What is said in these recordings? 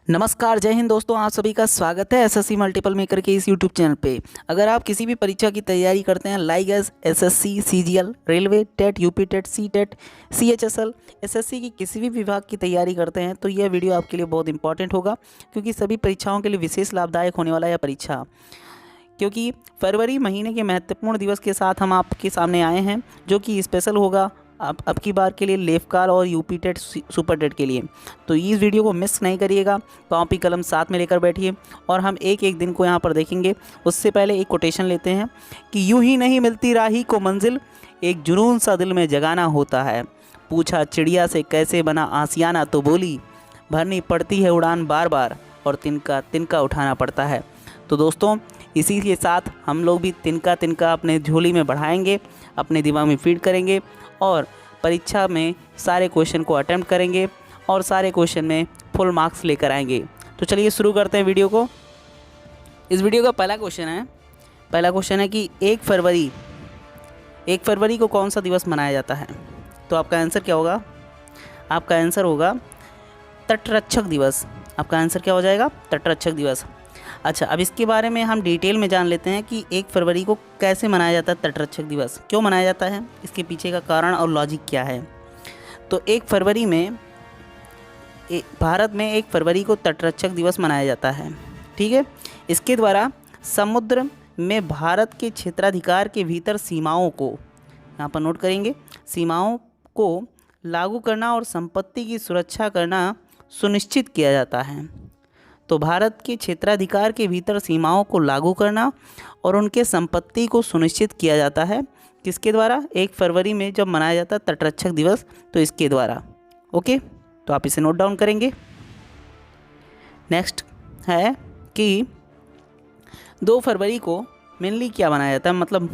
नमस्कार, जय हिंद दोस्तों। आप सभी का स्वागत है एसएससी मल्टीपल मेकर के इस यूट्यूब चैनल पे। अगर आप किसी भी परीक्षा की तैयारी करते हैं like S SSC, CGL, railway, TET, UP TET, C TET, CHSL, SSC की किसी भी विभाग की तैयारी करते हैं तो यह वीडियो आपके लिए बहुत इंपॉर्टेंट होगा, क्योंकि सभी परीक्षाओं के लिए विशेष लाभदायक होने वाला है परीक्षा। क्योंकि फरवरी महीने के महत्वपूर्ण दिवस के साथ हम आपके सामने आए हैं, जो कि स्पेशल होगा अब की बार के लिए लेफकार और यूपी टेट सुपर टेट के लिए। तो इस वीडियो को मिस नहीं करिएगा, कॉपी कलम साथ में लेकर बैठिए और हम एक एक दिन को यहाँ पर देखेंगे। उससे पहले एक कोटेशन लेते हैं कि यूं ही नहीं मिलती राही को मंजिल, एक जुनून सा दिल में जगाना होता है। पूछा चिड़िया से कैसे बना आसियाना, तो बोली भरनी पड़ती है उड़ान बार बार और तिनका तिनका उठाना पड़ता है। तो दोस्तों, इसी के साथ हम लोग भी तिनका तिनका अपने झोली में बढ़ाएंगे, अपने दिमाग में फीड करेंगे और परीक्षा में सारे क्वेश्चन को अटेम्प्ट करेंगे और सारे क्वेश्चन में फुल मार्क्स लेकर आएंगे। तो चलिए शुरू करते हैं वीडियो को। इस वीडियो का पहला क्वेश्चन है कि 1 फरवरी को कौन सा दिवस मनाया जाता है। तो आपका आंसर क्या होगा? आपका आंसर होगा तटरक्षक दिवस। आपका आंसर क्या हो जाएगा? तटरक्षक दिवस। अच्छा, अब इसके बारे में हम डिटेल में जान लेते हैं कि 1 फरवरी को कैसे मनाया जाता है तटरक्षक दिवस, क्यों मनाया जाता है, इसके पीछे का कारण और लॉजिक क्या है। तो 1 फरवरी में भारत में 1 फरवरी को तटरक्षक दिवस मनाया जाता है। ठीक है, इसके द्वारा समुद्र में भारत के क्षेत्राधिकार के भीतर सीमाओं को, यहाँ पर नोट करेंगे, सीमाओं को लागू करना और संपत्ति की सुरक्षा करना सुनिश्चित किया जाता है। तो भारत के क्षेत्राधिकार के भीतर सीमाओं को लागू करना और उनके संपत्ति को सुनिश्चित किया जाता है किसके द्वारा? 1 फरवरी में जब मनाया जाता है तटरक्षक दिवस, तो इसके द्वारा। ओके, तो आप इसे नोट डाउन करेंगे। नेक्स्ट है कि 2 फरवरी को मेनली क्या मनाया जाता है, मतलब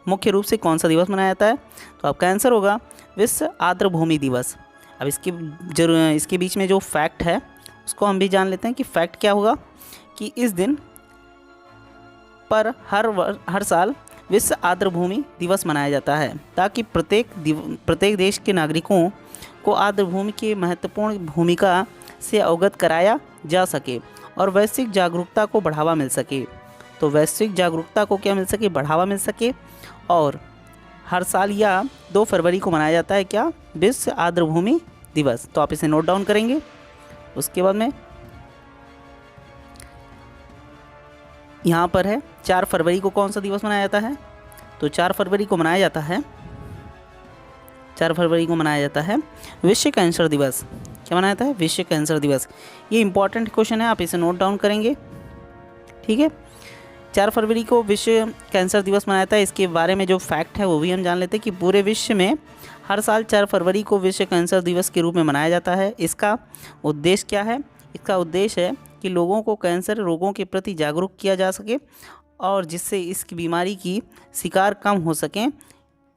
मुख्य रूप से कौन सा दिवस मनाया जाता है। तो आपका आंसर होगा विश्व आर्द्रभूमि दिवस। अब इसके बीच में जो फैक्ट है उसको हम भी जान लेते हैं कि फैक्ट क्या होगा कि इस दिन पर हर साल विश्व आर्द्रभूमि दिवस मनाया जाता है, ताकि प्रत्येक देश के नागरिकों को आर्द्रभूमि की महत्वपूर्ण भूमिका से अवगत कराया जा सके और वैश्विक जागरूकता को बढ़ावा मिल सके। तो वैश्विक जागरूकता को क्या मिल सके? बढ़ावा मिल सके। और हर साल या 2 फरवरी को मनाया जाता है क्या? विश्व आर्द्रभूमि दिवस। तो आप इसे नोट डाउन करेंगे। उसके बाद में यहाँ पर है 4 फरवरी को कौन सा दिवस मनाया जाता है। तो 4 फरवरी को मनाया जाता है विश्व कैंसर दिवस। क्या मनाया जाता है? विश्व कैंसर दिवस। ये इंपॉर्टेंट क्वेश्चन है, आप इसे नोट डाउन करेंगे। ठीक है, 4 फरवरी को विश्व कैंसर दिवस मनाया जाता है। इसके बारे में जो फैक्ट है वो भी हम जान लेते हैं कि पूरे विश्व में हर साल 4 फरवरी को विश्व कैंसर दिवस के रूप में मनाया जाता है। इसका उद्देश्य क्या है? इसका उद्देश्य है कि लोगों को कैंसर रोगों के प्रति जागरूक किया जा सके और जिससे इस बीमारी की शिकार कम हो सकें,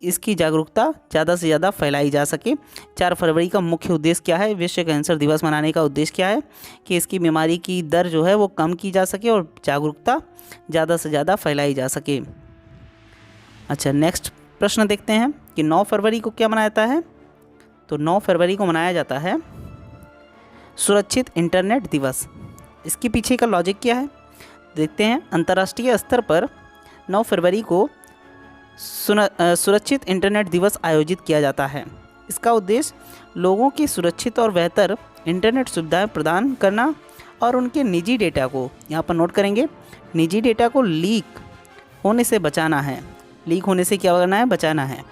इसकी जागरूकता ज़्यादा से ज़्यादा फैलाई जा सके। 4 फरवरी का मुख्य उद्देश्य क्या है? विश्व कैंसर दिवस मनाने का उद्देश्य क्या है कि इसकी बीमारी की दर जो है वो कम की जा सके और जागरूकता ज़्यादा से ज़्यादा फैलाई जा सके। अच्छा, नेक्स्ट प्रश्न देखते हैं कि 9 फरवरी को क्या मनाया जाता है। तो 9 फरवरी को मनाया जाता है सुरक्षित इंटरनेट दिवस। इसके पीछे का लॉजिक क्या है देखते हैं। अंतर्राष्ट्रीय स्तर पर 9 फरवरी को सुरक्षित इंटरनेट दिवस आयोजित किया जाता है। इसका उद्देश्य लोगों की सुरक्षित और बेहतर इंटरनेट सुविधाएं प्रदान करना और उनके निजी डेटा को, यहाँ पर नोट करेंगे, निजी डेटा को लीक होने से बचाना है। लीक होने से क्या करना है? बचाना है।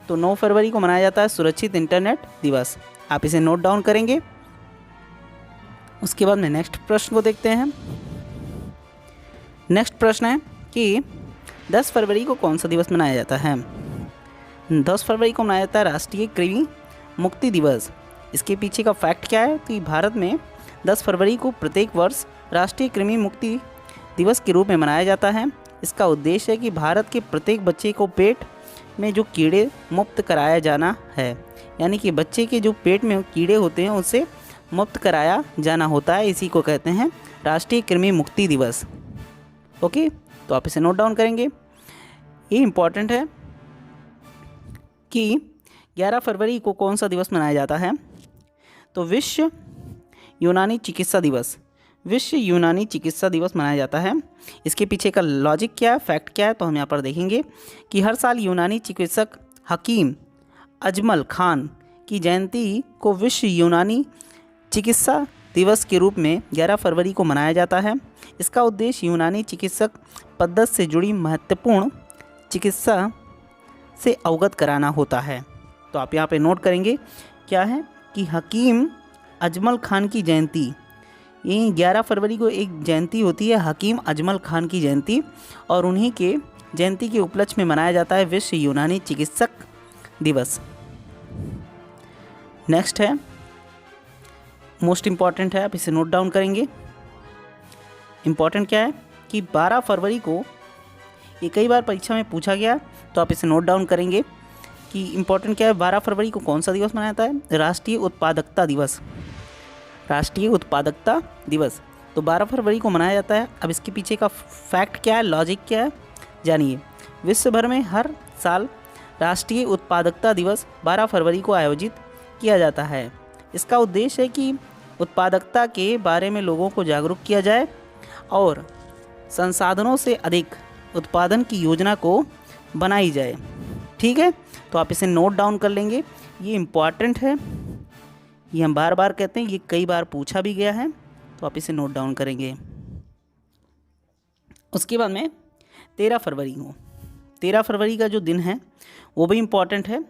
तो 9 फरवरी को मनाया जाता है सुरक्षित इंटरनेट दिवस। आप इसे नोट डाउन करेंगे। उसके बाद में नेक्स्ट प्रश्न को देखते हैं। नेक्स्ट प्रश्न है कि 10 फरवरी को कौन सा दिवस मनाया जाता है। 10 फरवरी को मनाया जाता है राष्ट्रीय कृमि मुक्ति दिवस। इसके पीछे का फैक्ट क्या है कि भारत में 10 फरवरी को प्रत्येक वर्ष राष्ट्रीय कृमि मुक्ति दिवस के रूप में मनाया जाता है। इसका उद्देश्य है कि भारत के प्रत्येक बच्चे को पेट में जो कीड़े मुक्त कराया जाना है, यानी कि बच्चे के जो पेट में कीड़े होते हैं उसे मुक्त कराया जाना होता है। इसी को कहते हैं राष्ट्रीय कृमि मुक्ति दिवस। ओके, तो आप इसे नोट डाउन करेंगे। ये इम्पॉर्टेंट है कि 11 फरवरी को कौन सा दिवस मनाया जाता है। तो विश्व यूनानी चिकित्सा दिवस। विश्व यूनानी चिकित्सा दिवस मनाया जाता है? इसके पीछे का लॉजिक क्या है, फैक्ट क्या है, तो हम यहाँ पर देखेंगे कि हर साल यूनानी चिकित्सक हकीम अजमल खान की जयंती को विश्व यूनानी चिकित्सा दिवस के रूप में 11 फरवरी को मनाया जाता है। इसका उद्देश्य यूनानी चिकित्सक पद्धति से जुड़ी महत्वपूर्ण चिकित्सा से अवगत कराना होता है। तो आप यहाँ पे नोट करेंगे क्या है कि हकीम अजमल खान की जयंती, ये 11 फरवरी को एक जयंती होती है हकीम अजमल खान की जयंती, और उन्हीं के जयंती के उपलक्ष्य में मनाया जाता है विश्व यूनानी चिकित्सक दिवस। नेक्स्ट है, मोस्ट इम्पॉर्टेंट है, आप इसे नोट डाउन करेंगे। इम्पॉर्टेंट क्या है कि 12 फरवरी को, ये कई बार परीक्षा में पूछा गया, तो आप इसे नोट डाउन करेंगे कि इम्पॉर्टेंट क्या है। 12 फरवरी को कौन सा दिवस मनाया जाता है? राष्ट्रीय उत्पादकता दिवस। राष्ट्रीय उत्पादकता दिवस तो 12 फरवरी को मनाया जाता है। अब इसके पीछे का फैक्ट क्या है, लॉजिक क्या है, जानिए। विश्व भर में हर साल राष्ट्रीय उत्पादकता दिवस 12 फरवरी को आयोजित किया जाता है। इसका उद्देश्य है कि उत्पादकता के बारे में लोगों को जागरूक किया जाए और संसाधनों से अधिक उत्पादन की योजना को बनाई जाए। ठीक है, तो आप इसे नोट डाउन कर लेंगे, ये इम्पॉर्टेंट है, ये हम बार बार कहते हैं, ये कई बार पूछा भी गया है, तो आप इसे नोट डाउन करेंगे। उसके बाद में 13 फरवरी को, 13 फरवरी का जो दिन है वो भी इम्पॉर्टेंट है,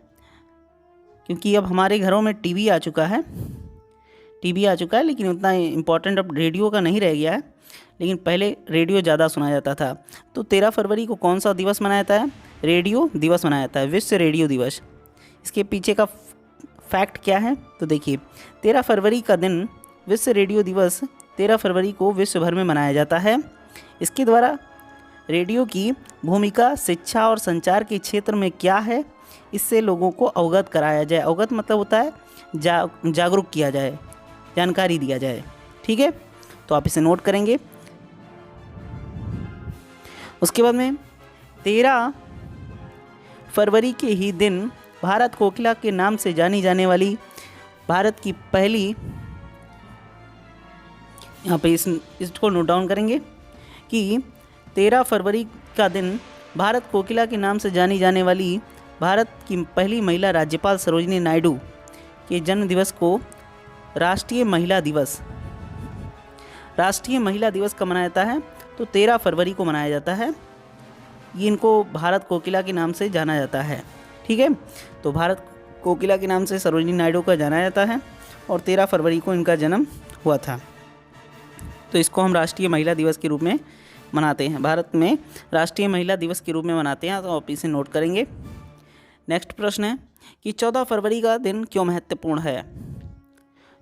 क्योंकि अब हमारे घरों में टीवी आ चुका है, लेकिन उतना इम्पॉर्टेंट अब रेडियो का नहीं रह गया है, लेकिन पहले रेडियो ज़्यादा सुना जाता था। तो 13 फरवरी को कौन सा दिवस मनाया जाता है? रेडियो दिवस मनाया जाता है, विश्व रेडियो दिवस। इसके पीछे का फैक्ट क्या है, तो देखिए 13 फरवरी का दिन विश्व रेडियो दिवस 13 फरवरी को विश्व भर में मनाया जाता है। इसके द्वारा रेडियो की भूमिका शिक्षा और संचार के क्षेत्र में क्या है, इससे लोगों को अवगत कराया जाए। अवगत मतलब होता है जागरूक किया जाए, जानकारी दिया जाए। ठीक है, तो आप इसे नोट करेंगे। उसके बाद में 13 फरवरी के ही दिन भारत कोकिला के नाम से जानी जाने वाली भारत की पहली, यहाँ पे इसको नोट डाउन करेंगे कि 13 फरवरी का दिन भारत कोकिला के नाम से जानी जाने वाली भारत की पहली महिला राज्यपाल सरोजिनी नायडू के जन्म दिवस को राष्ट्रीय महिला दिवस कब मनाया जाता है? तो 13 फरवरी को मनाया जाता है। ये इनको भारत कोकिला के नाम से जाना जाता है। ठीक है, तो भारत कोकिला के नाम से सरोजिनी नायडू का जाना जाता है और 13 फरवरी को इनका जन्म हुआ था। तो इसको हम राष्ट्रीय महिला दिवस के रूप में मनाते हैं, भारत में राष्ट्रीय महिला दिवस के रूप में मनाते हैं। तो आप इसे नोट करेंगे। नेक्स्ट प्रश्न है कि 14 फरवरी का दिन क्यों महत्वपूर्ण है?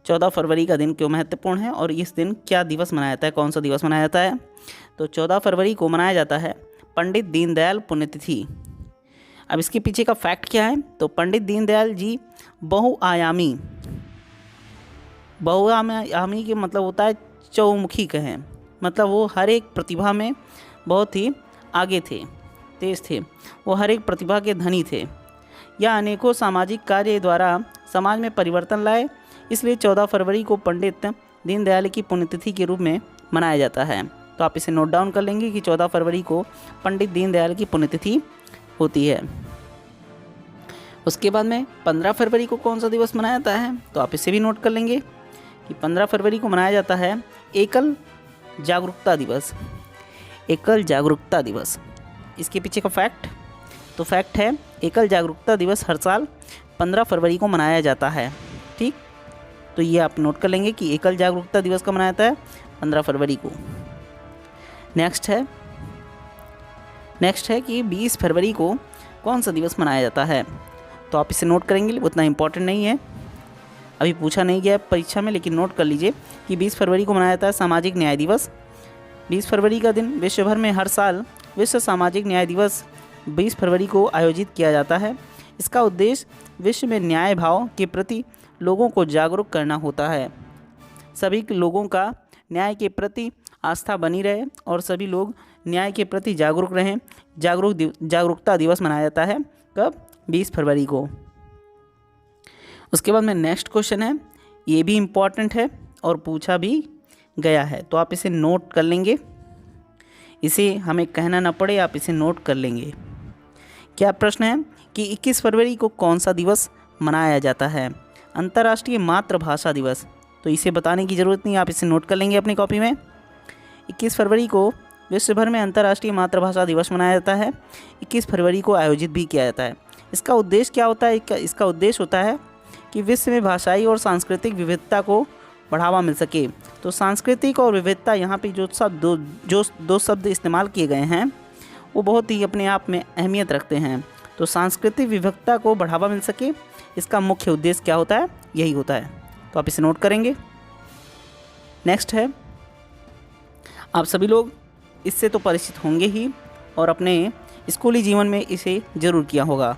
14 फरवरी का दिन क्यों महत्वपूर्ण है और इस दिन क्या दिवस मनाया जाता है, कौन सा दिवस मनाया जाता है? तो 14 फरवरी को मनाया जाता है पंडित दीनदयाल पुण्यतिथि। अब इसके पीछे का फैक्ट क्या है? तो पंडित दीनदयाल जी बहुआयामी के मतलब होता है चौमुखी कहें, मतलब वो हर एक प्रतिभा में बहुत ही आगे थे, तेज थे, वो हर एक प्रतिभा के धनी थे। यह अनेकों सामाजिक कार्य द्वारा समाज में परिवर्तन लाए, इसलिए 14 फरवरी को पंडित दीनदयाल की पुण्यतिथि के रूप में मनाया जाता है। तो आप इसे नोट डाउन कर लेंगे कि 14 फरवरी को पंडित दीनदयाल की पुण्यतिथि होती है। उसके बाद में 15 फरवरी को कौन सा दिवस मनाया जाता है? तो आप इसे भी नोट कर लेंगे कि 15 फरवरी को मनाया जाता है एकल जागरूकता दिवस। एकल जागरूकता दिवस, इसके पीछे का फैक्ट, तो फैक्ट है एकल जागरूकता दिवस हर साल 15 फरवरी को मनाया जाता है। ठीक, तो ये आप नोट कर लेंगे कि एकल जागरूकता दिवस कब मनाया जाता है? 15 फरवरी को। नेक्स्ट है कि 20 फरवरी को कौन सा दिवस मनाया जाता है? तो आप इसे नोट करेंगे, उतना इम्पोर्टेंट नहीं है, अभी पूछा नहीं गया परीक्षा में, लेकिन नोट कर लीजिए कि 20 फरवरी को मनाया जाता है सामाजिक न्याय दिवस। 20 फरवरी का दिन विश्व भर में हर साल विश्व सामाजिक न्याय दिवस 20 फरवरी को आयोजित किया जाता है। इसका उद्देश्य विश्व में न्याय भाव के प्रति लोगों को जागरूक करना होता है। सभी लोगों का न्याय के प्रति आस्था बनी रहे और सभी लोग न्याय के प्रति जागरूक रहें। जागरूकता दिवस मनाया जाता है कब? 20 फरवरी को। उसके बाद में नेक्स्ट क्वेश्चन है, ये भी इम्पॉर्टेंट है और पूछा भी गया है। तो आप इसे नोट कर लेंगे, इसे हमें कहना ना पड़े, आप इसे नोट कर लेंगे। क्या प्रश्न है कि 21 फरवरी को कौन सा दिवस मनाया जाता है? अंतर्राष्ट्रीय मातृभाषा दिवस। तो इसे बताने की ज़रूरत नहीं, आप इसे नोट कर लेंगे अपनी कॉपी में। 21 फरवरी को विश्व भर में अंतर्राष्ट्रीय मातृभाषा दिवस मनाया जाता है। 21 फरवरी को आयोजित भी किया जाता है। इसका उद्देश्य क्या होता है? इसका उद्देश्य होता है कि विश्व में भाषाई और सांस्कृतिक विविधता को बढ़ावा मिल सके। तो सांस्कृतिक और विविधता, यहाँ पे जो दो शब्द इस्तेमाल किए गए हैं वो बहुत ही अपने आप में अहमियत रखते हैं। तो सांस्कृतिक विविधता को बढ़ावा मिल सके, इसका मुख्य उद्देश्य क्या होता है? यही होता है। तो आप इसे नोट करेंगे। नेक्स्ट है, आप सभी लोग इससे तो परिचित होंगे ही और अपने स्कूली जीवन में इसे ज़रूर किया होगा।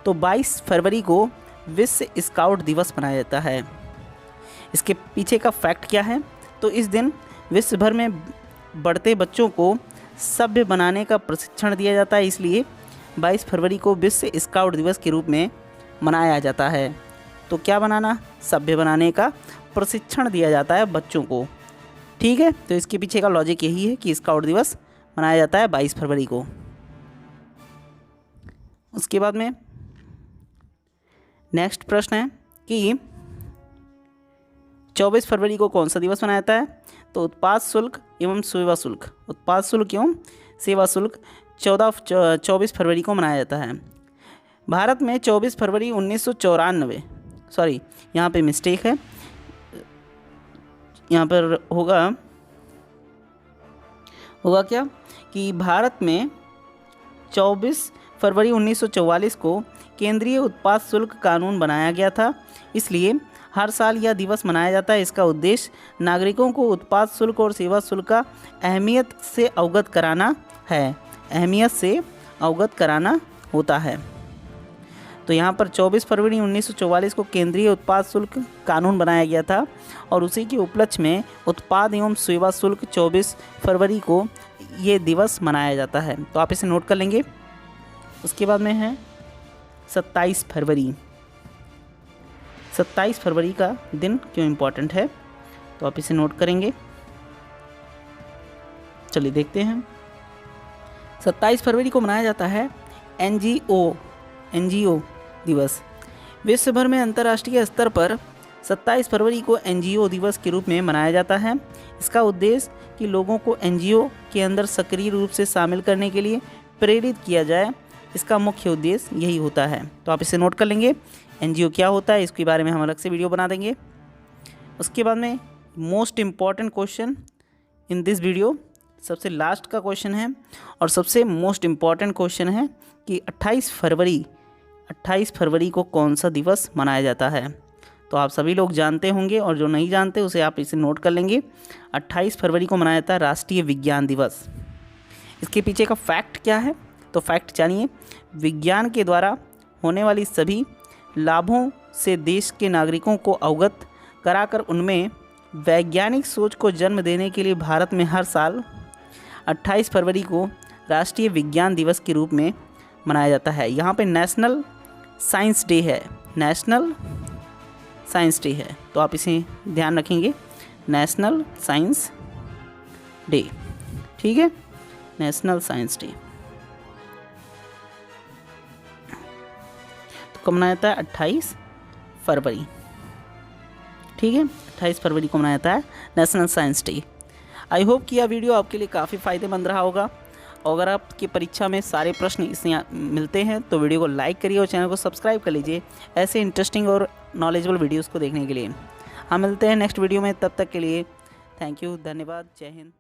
तो 22 फरवरी को विश्व स्काउट दिवस मनाया जाता है। इसके पीछे का फैक्ट क्या है? तो इस दिन विश्व भर में बढ़ते बच्चों को सभ्य बनाने का प्रशिक्षण दिया जाता है, इसलिए 22 फरवरी को विश्व स्काउट दिवस के रूप में मनाया जाता है। तो क्या बनाना? सभ्य बनाने का प्रशिक्षण दिया जाता है बच्चों को। ठीक है, तो इसके पीछे का लॉजिक यही है कि स्काउट दिवस मनाया जाता है 22 फरवरी को। उसके बाद में नेक्स्ट प्रश्न है कि 24 फरवरी को कौन सा दिवस मनाया जाता है? तो उत्पाद शुल्क एवं सेवा शुल्क, उत्पाद शुल्क एवं सेवा शुल्क 24 फरवरी को मनाया जाता है। भारत में 24 फरवरी 1994, सॉरी यहाँ पे मिस्टेक है, यहाँ पर होगा क्या कि भारत में 24 फरवरी 1944 को केंद्रीय उत्पाद शुल्क कानून बनाया गया था, इसलिए हर साल यह दिवस मनाया जाता है। इसका उद्देश्य नागरिकों को उत्पाद शुल्क और सेवा शुल्क का अहमियत से अवगत कराना है, अहमियत से अवगत कराना होता है। तो यहाँ पर 24 फरवरी 1944 को केंद्रीय उत्पाद शुल्क कानून बनाया गया था और उसी के उपलक्ष्य में उत्पाद एवं सेवा शुल्क 24 फरवरी को ये दिवस मनाया जाता है। तो आप इसे नोट कर लेंगे। उसके बाद में है 27 फरवरी। 27 फरवरी का दिन क्यों इम्पोर्टेंट है? तो आप इसे नोट करेंगे। चलिए देखते हैं। 27 फरवरी को मनाया जाता है एनजीओ दिवस। विश्व भर में अंतर्राष्ट्रीय स्तर पर 27 फरवरी को एनजीओ दिवस के रूप में मनाया जाता है। इसका उद्देश्य कि लोगों को एनजीओ के अंदर सक्रिय रूप से शामिल करने के लिए प्रेरित किया जाए, इसका मुख्य उद्देश्य यही होता है। तो आप इसे नोट कर लेंगे। एनजीओ क्या होता है इसके बारे में हम अलग से वीडियो बना देंगे। उसके बाद में most important question in this video, सबसे लास्ट का क्वेश्चन है और सबसे मोस्ट इम्पॉर्टेंट क्वेश्चन है कि 28 फरवरी को कौन सा दिवस मनाया जाता है? तो आप सभी लोग जानते होंगे और जो नहीं जानते उसे आप इसे नोट कर लेंगे। 28 फरवरी को मनाया जाता है राष्ट्रीय विज्ञान दिवस। इसके पीछे का फैक्ट क्या है? तो फैक्ट जानिए। विज्ञान के द्वारा होने वाली सभी लाभों से देश के नागरिकों को अवगत कराकर उनमें वैज्ञानिक सोच को जन्म देने के लिए भारत में हर साल 28 फरवरी को राष्ट्रीय विज्ञान दिवस के रूप में मनाया जाता है। यहाँ पे नेशनल साइंस डे है, नेशनल साइंस डे है, तो आप इसे ध्यान रखेंगे, नेशनल साइंस डे। ठीक है, नेशनल साइंस डे तो कब मनाया जाता है? 28 फरवरी। ठीक है, 28 फरवरी को मनाया जाता है national science day. I hope कि यह वीडियो आपके लिए काफ़ी फ़ायदेमंद रहा होगा। और अगर आपकी परीक्षा में सारे प्रश्न इसमें मिलते हैं तो वीडियो को लाइक करिए और चैनल को सब्सक्राइब कर लीजिए ऐसे इंटरेस्टिंग और नॉलेजेबल वीडियोस को देखने के लिए। हम मिलते हैं नेक्स्ट वीडियो में, तब तक के लिए थैंक यू, धन्यवाद, जय हिंद।